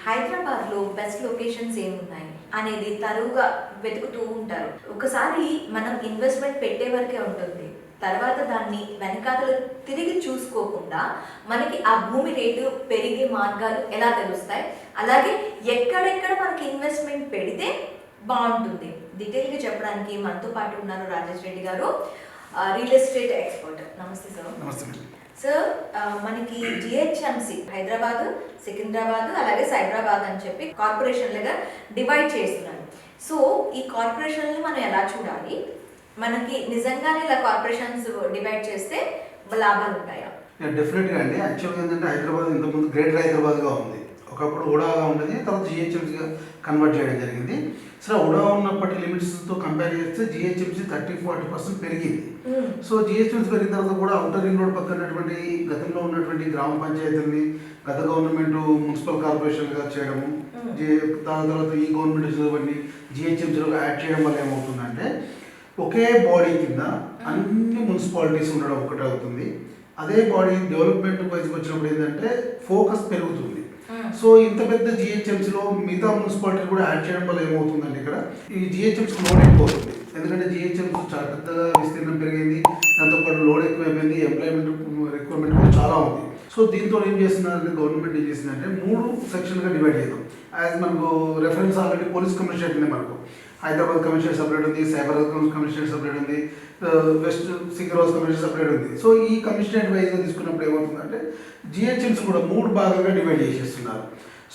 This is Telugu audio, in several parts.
హైదరాబాద్లో బెస్ట్ లొకేషన్స్ ఏమున్నాయి అనేది తరువుగా వెతుకుతూ ఉంటారు. ఒకసారి మనం ఇన్వెస్ట్మెంట్ పెట్టే వరకే ఉంటుంది. తర్వాత దాన్ని వెనకాతలు తిరిగి చూసుకోకుండా మనకి ఆ భూమి రేటు పెరిగే మార్గాలు ఎలా తెలుస్తాయి, అలాగే ఎక్కడెక్కడ మనకి ఇన్వెస్ట్మెంట్ పెడితే బాగుంటుంది డీటెయిల్గా చెప్పడానికి మనతో పాటు ఉన్నారు రాజేష్ రెడ్డి గారు, రియల్ ఎస్టేట్ ఎక్స్పర్ట్. నమస్తే సార్. నమస్తే సార్, మనకి జిహెచ్ఎంసి హైదరాబాద్, సికింద్రాబాద్ అలాగే సైబరాబాద్ అని చెప్పి కార్పొరేషన్లుగా డివైడ్ చేస్తున్నారు. సో ఈ కార్పొరేషన్లు మనం ఎలా చూడాలి, మనకి నిజంగానే ఇలా కార్పొరేషన్స్ డివైడ్ చేస్తే లాభాలు ఉంటాయా? డెఫినెట్గా అండి. యాక్చువల్గా ఏంటంటే హైదరాబాద్ ఇంతకుముందు గ్రేటర్ హైదరాబాద్గా ఉంది, ఒకప్పుడు ఉడాగా ఉండేది, తర్వాత జిహెచ్ఎంసీగా కన్వర్ట్ చేయడం జరిగింది. సో ఉడా ఉన్నప్పటి లిమిట్స్తో కంపేర్ చేస్తే జిహెచ్ఎంసీ 30-40% పెరిగింది. సో జిహెచ్ఎంసీ పెరిగిన తర్వాత కూడా ఔటర్ రింగ్ రోడ్ పక్కనటువంటి గతంలో ఉన్నటువంటి గ్రామ పంచాయతీలని గత గవర్నమెంట్ మున్సిపల్ కార్పొరేషన్గా చేయడము, దాని తర్వాత ఈ గవర్నమెంట్ వచ్చినటువంటి జిహెచ్ఎంసీలో యాడ్ చేయడం వల్ల ఏమవుతుందంటే ఒకే బాడీ కింద అన్ని మున్సిపాలిటీస్ ఉండడం ఒకటి అవుతుంది. అదే బాడీ డెవలప్మెంట్ వైజ్కి వచ్చినప్పుడు ఏంటంటే ఫోకస్ పెరుగుతుంది. సో ఇంత పెద్ద జిహెచ్ఎంసీలో మిగతా మున్సిపాలిటీ కూడా యాడ్ చేయడం వల్ల ఏమవుతుందండి, ఇక్కడ ఈ జిహెచ్ఎంసీ లోడ్ ఎక్కువవుతుంది. ఎందుకంటే జిహెచ్ఎంసీ చాలా పెద్దగా విస్తీర్ణం పెరిగింది, దాంతోపాటు లోడ్ ఎక్కువైపోయింది, ఎంప్లాయ్మెంట్ రిక్వైర్మెంట్ కూడా చాలా ఉంది. సో దీంతో ఏం చేస్తున్నారంటే గవర్నమెంట్ ఏం చేసిందంటే 3 సెక్షన్గా డివైడ్ చేద్దాం. యాజ్ మనకు రెఫరెన్స్ ఆల్రెడీ పోలీస్ కమిషనరేట్ ఉంది, మనకు హైదరాబాద్ కమిషనరేట్ సపరేట్ ఉంది, సైబరాబాద్ కమిషనరేట్ సపరేట్ ఉంది, వెస్ట్ సికింద్రాబాద్ కమిషనరేట్ సపరేట్ ఉంది. సో ఈ కమిషనరేట్ వైజ్గా తీసుకున్నప్పుడు ఏమవుతుందంటే జిహెచ్ఎంసీ కూడా 3 భాగాలుగా డివైడ్ చేసేస్తున్నారు.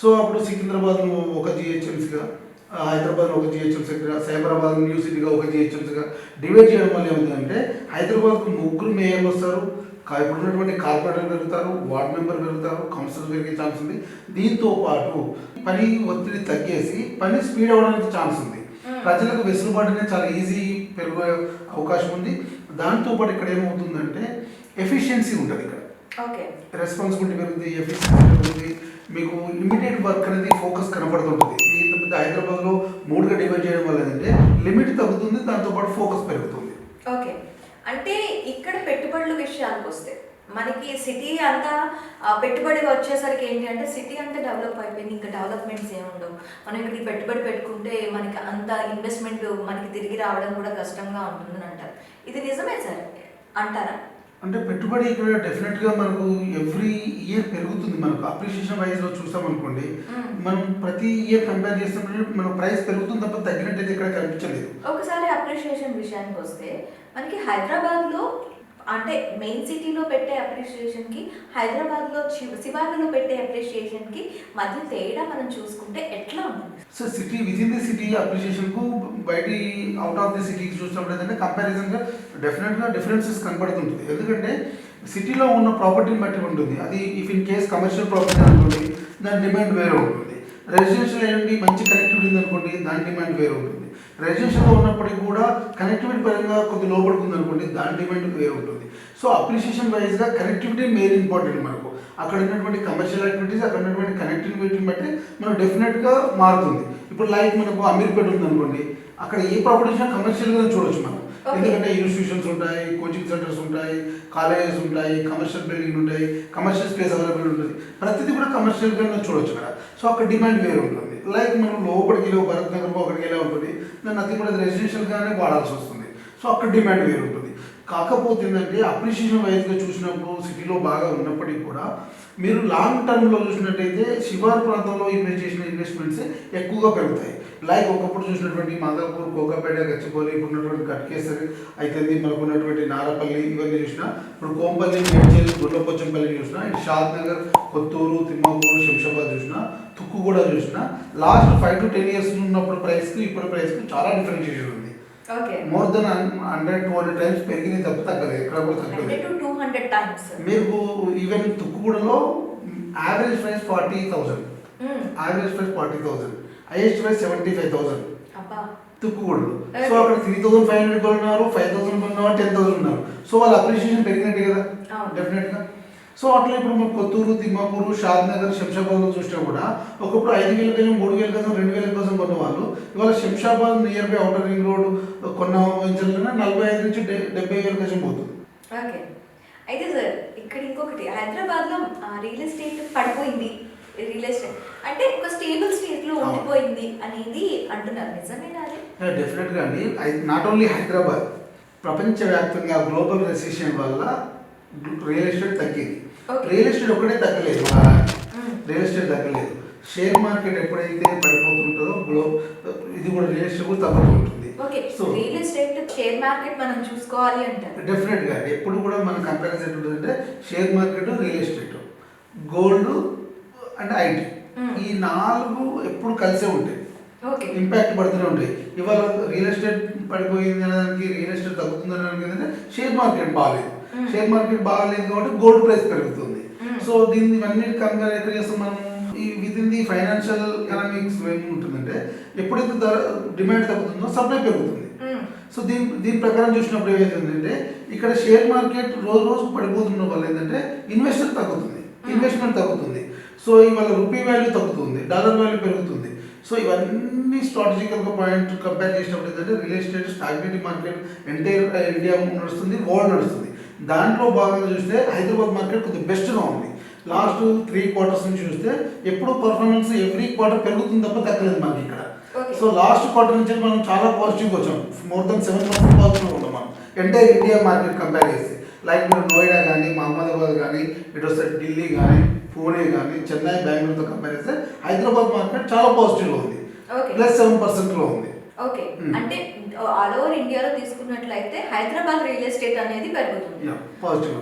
సో అప్పుడు సికింద్రాబాద్ను ఒక జిహెచ్ఎంసీగా, హైదరాబాద్ ఒక జిహెచ్ఎంసీగా, సైబరాబాద్ న్యూ సిటీగా ఒక జిహెచ్ఎంసీగా డివైడ్ చేయడం వల్ల ఏమవుతుందంటే హైదరాబాద్కు 3 మేయర్లు వస్తారు, ఇప్పుడు ఉన్నటువంటి కార్పొరేటర్ పెరుగుతారు, వార్డ్ మెంబర్ పెరుగుతారు, కౌన్సిలర్ పెరిగే ఛాన్స్ ఉంది. దీంతో పాటు పని ఒత్తిడి తగ్గేసి పని స్పీడ్ అవ్వడానికి ఛాన్స్ ఉంది. ప్రజలకు వెసులుబాటు అనేది చాలా ఈజీ పెరిగే అవకాశం ఉంది. దాంతోపాటు ఇక్కడ ఏమవుతుందంటే ఎఫిషియన్సీ ఉంటుంది, ఇక్కడ రెస్పాన్సిబిలిటీ పెరుగుతుంది, ఎఫిషియన్సీ పెరుగుతుంది, మీకు ఇమీడియట్ వర్క్ అనేది ఫోకస్ కనపడుతుంటుంది. ఇంత పెద్ద హైదరాబాద్లో 3గా డివైడ్ చేయడం వల్ల ఏంటంటే లిమిట్ తగ్గుతుంది, దాంతోపాటు ఫోకస్ పెరుగుతుంది. ఓకే, అంటే ఇక్కడ పెట్టుబడుల విషయానికి వస్తే మనకి సిటీ అంతా పెట్టుబడిగా వచ్చేసరికి ఏంటి అంటే సిటీ అంతా డెవలప్ అయిపోయింది, ఇంకా డెవలప్మెంట్స్ ఏముండవు. మనం ఇక్కడ ఈ పెట్టుబడి పెట్టుకుంటే మనకి అంత ఇన్వెస్ట్మెంట్ మనకి తిరిగి రావడం కూడా కష్టంగా ఉంటుందని అంటారు. ఇది నిజమే సార్ అంటారా? అంటే పెట్టుబడి ఇక్కడ డెఫినెట్గా మనకు ఎవ్రీ ఇయర్ పెరుగుతుంది. మనకు అప్రిషియేషన్ వైజ్లో చూస్తాం అనుకోండి, మనం ప్రతి ఇయర్ కంపేర్ చేసినప్పుడు మన ప్రైస్ పెరుగుతుంది తప్ప తగ్గినట్టయితే ఇక్కడ కనిపించలేదు. ఒకసారి అప్రిషియేషన్ విషయానికి వస్తే మనకి హైదరాబాద్లో అంటే మెయిన్ సిటీలో పెట్టే అప్రిషియేషన్కి హైదరాబాద్లో శివార్లలో పెట్టే అప్రిషియేషన్కి మధ్య తేడా మనం చూసుకుంటే ఎట్లా ఉంటుంది? So city within the city అప్రిషియేషన్కు బయట అవుట్ ఆఫ్ ది సిటీకి చూసినప్పుడు ఏంటంటే కంపారిజన్గా డెఫినెట్గా డిఫరెన్సెస్ కనపడుతుంటుంది. ఎందుకంటే సిటీలో ఉన్న ప్రాపర్టీని బట్టి ఉంటుంది. అది if in case commercial property అనుకోండి, దాని డిమాండ్ వేరే ఉంటుంది. రెసిడెన్షియల్ ఏంటి మంచి కనెక్టివిటీ ఉంది అనుకోండి, దాని డిమాండ్ వేరే ఉంటుంది. రెసిడెన్షియల్గా ఉన్నప్పటికీ కూడా కనెక్టివిటీ పరంగా కొద్ది లోపడుకుంది అనుకోండి, దాని డిమాండ్ వేరే ఉంటుంది. సో అప్రిషియేషన్ వైజ్గా కనెక్టివిటీ మెయిన్ ఇంపార్టెంట్. మనకు అక్కడ ఉన్నటువంటి కమర్షియల్ యాక్టివిటీస్, అక్కడ ఉన్నటువంటి కనెక్టివిటీని బట్టి మనం డెఫినెట్గా మారుతుంది. ఇప్పుడు లైక్ మనకు అమీర్పేట ఉంది అనుకోండి, అక్కడ ఏ ప్రాపర్టీ కమర్షియల్గా చూడొచ్చు మనం. ఎందుకంటే ఇన్స్టిట్యూషన్స్ ఉంటాయి, కోచింగ్ సెంటర్స్ ఉంటాయి, కాలేజెస్ ఉంటాయి, కమర్షియల్ బిల్డింగ్ ఉంటాయి, కమర్షియల్ స్పేస్ అవైలబుల్ ఉంటుంది, ప్రతిదీ కూడా కమర్షియల్గా చూడొచ్చు అక్కడ. సో అక్కడ డిమాండ్ వేరు ఉంటుంది. లైక్ మనం లోపలికి వెళ్ళి భరత్ నగర్ ఒకటికి వెళ్ళే ఉంటుంది, దాన్ని అది కూడా రెసిడెన్షియల్గానే వాడాల్సి వస్తుంది. సో అక్కడ డిమాండ్ వేరు ఉంటుంది. కాకపోతే ఏంటంటే అప్రిషియేషన్ వైజ్గా చూసినప్పుడు సిటీలో బాగా ఉన్నప్పటికీ కూడా మీరు లాంగ్ టర్మ్లో చూసినట్టయితే శివారు ప్రాంతంలో ఇన్వెస్ట్ చేసిన ఇన్వెస్ట్మెంట్స్ ఎక్కువగా పెరుగుతాయి. లైక్ ఒకప్పుడు చూసినటువంటి మాదాపూర్, కోకాపేట, గచ్చిబౌలి, ఉన్నటువంటి కట్కేసరి అయితే మనకు ఉన్నటువంటి నారపల్లి, ఇవన్నీ చూసినా, ఇప్పుడు కోంపల్లి, మేడ్చల్, గుండ్లపోచంపల్లి చూసినా, ఇటు షాద్ నగర్, కొత్తూరు, తిమ్మాపూర్, శంషాబాద్ చూసినా, తుక్కు కూడా చూసినా, లాస్ట్ 5 to 10 years ఉన్నప్పుడు ప్రైస్కి ఇప్పుడు ప్రైస్కి చాలా డిఫరెన్షియేషన్ ఉంది. మోర్ దెన్ 100-200 టైమ్స్ పెరిగింది తప్ప తగ్గదు, ఎక్కడ కూడా తగ్గదు. మీకు ఈవెన్ తుక్కుగూడలో average price 40,000, average price 40,000, highest price 75,000 తుక్కుగూడలో. సో అక్కడ 3,500 కొన్నారు, 5,000 కొన్నారు, 10,000 ఉన్నారు. సో వాళ్ళ అప్రిషియేషన్ పెరిగినట్టే కదా డెఫినెట్గా. సో అట్లా ఇప్పుడు మన కొత్తూరు, తిమ్మాపూరు, షాద్ నగర్, శంషాబాద్లో చూసినా కూడా ఒకప్పుడు 5,000 కోసం, 3,000 కోసం, 2,000 కోసం కొన్న వాళ్ళు ఇవాళ Shamshabad near by outer ring road కొన్న వెంచర్లనే 45,000 నుంచి 70,000 కోసం పోతుంది. ఓకే, అయితే సార్ ఇక్కడ ఇంకొకటి హైదరాబాద్లో రియల్ ఎస్టేట్ పడిపోయింది, రియల్ ఎస్టేట్ అంటే ఒక స్టేబుల్ స్టేట్ లో ఉండిపోయింది అనేది అంటున్నారు, నిజమేనా అది? డెఫినెట్గా అండి. నాట్ ఓన్లీ హైదరాబాద్, ప్రపంచవ్యాప్తంగా గ్లోబల్ రెసిషన్ వల్ల రియల్ ఎస్టేట్ తగ్గింది. రియల్ ఎస్టేట్ ఒకటే తగ్గలేదు, రియల్ ఎస్టేట్ తగ్గలేదు. షేర్ మార్కెట్ ఎప్పుడైతే పడిపోతుంటుందో ఇది కూడా రియల్ ఎస్టేట్ కూడా తగ్గుతుంటుంది. So real estate share market మనం చూసుకోవాలి అంటారు. డెఫినెట్గా ఎప్పుడు కూడా మన కంపారిజన్ ఎట్లుంటుందంటే share market, real estate, gold and IT, ఈ 4 ఎప్పుడు కలిసే ఉంటాయి, ఇంపాక్ట్ పడుతూనే ఉంటాయి. ఇవాళ రియల్ ఎస్టేట్ పడిపోయింది అనడానికి, రియల్ ఎస్టేట్ తగ్గుతుంది అనడానికి ఏంటంటే షేర్ మార్కెట్ బాగాలేదు. షేర్ మార్కెట్ బాగాలేదు కాబట్టి గోల్డ్ ప్రైస్ పెరుగుతుంది. సో దీన్ని ఇవన్నీ కంపేర్ ఎక్కడ చేస్తాం మనం, ఈ with in the financial economics ఏముంటుందంటే ఎప్పుడైతే డిమాండ్ తగ్గుతుందో సప్లై పెరుగుతుంది. సో దీని ప్రకారం చూసినప్పుడు ఏమవుతుందంటే ఇక్కడ షేర్ మార్కెట్ రోజు రోజు పడిపోతున్న వల్ల ఏంటంటే ఇన్వెస్ట్మెంట్ తగ్గుతుంది. సో ఇవాళ రూపీ వాల్యూ తగ్గుతుంది, డాలర్ వాల్యూ పెరుగుతుంది. సో ఇవన్నీ స్ట్రాటజికల్గా పాయింట్ కంపేర్ చేసినప్పుడు ఏంటంటే real estate stagnating market entire India నడుస్తుంది, వరల్డ్ నడుస్తుంది. దాంట్లో భాగంగా చూస్తే హైదరాబాద్ మార్కెట్ కొద్దిగా బెస్ట్గా ఉంది. లాస్ట్ 3 quarters నుంచి చూస్తే ఎప్పుడు పర్ఫార్మెన్స్ ఎవ్రీ క్వార్టర్ పెరుగుతుంది తప్ప తగ్గలేదు మనకి ఇక్కడ. సో లాస్ట్ క్వార్టర్ నుంచి మనం చాలా పాజిటివ్గా వచ్చాం, మోర్ దెన్ 7% పాజిటివ్గా ఉన్నాం మనం ఎంటైర్ ఇండియా మార్కెట్ కంపేర్ చేసి. లైక్ మీరు నోయిడా కానీ, మహమ్మదాబాద్ కానీ, ఇటు వస్తే ఢిల్లీ కానీ, పూణే కానీ, చెన్నై, బెంగళూరుతో కంపేర్ చేస్తే హైదరాబాద్ మార్కెట్ చాలా పాజిటివ్లో ఉంది, +7%లో ఉంది. ఓకే, అంటే ఆల్ ఓవర్ ఇండియాలో తీసుకున్నట్లయితే హైదరాబాద్ రియల్ ఎస్టేట్ అనేది పెరుగుతుంది. పాజిటివ్.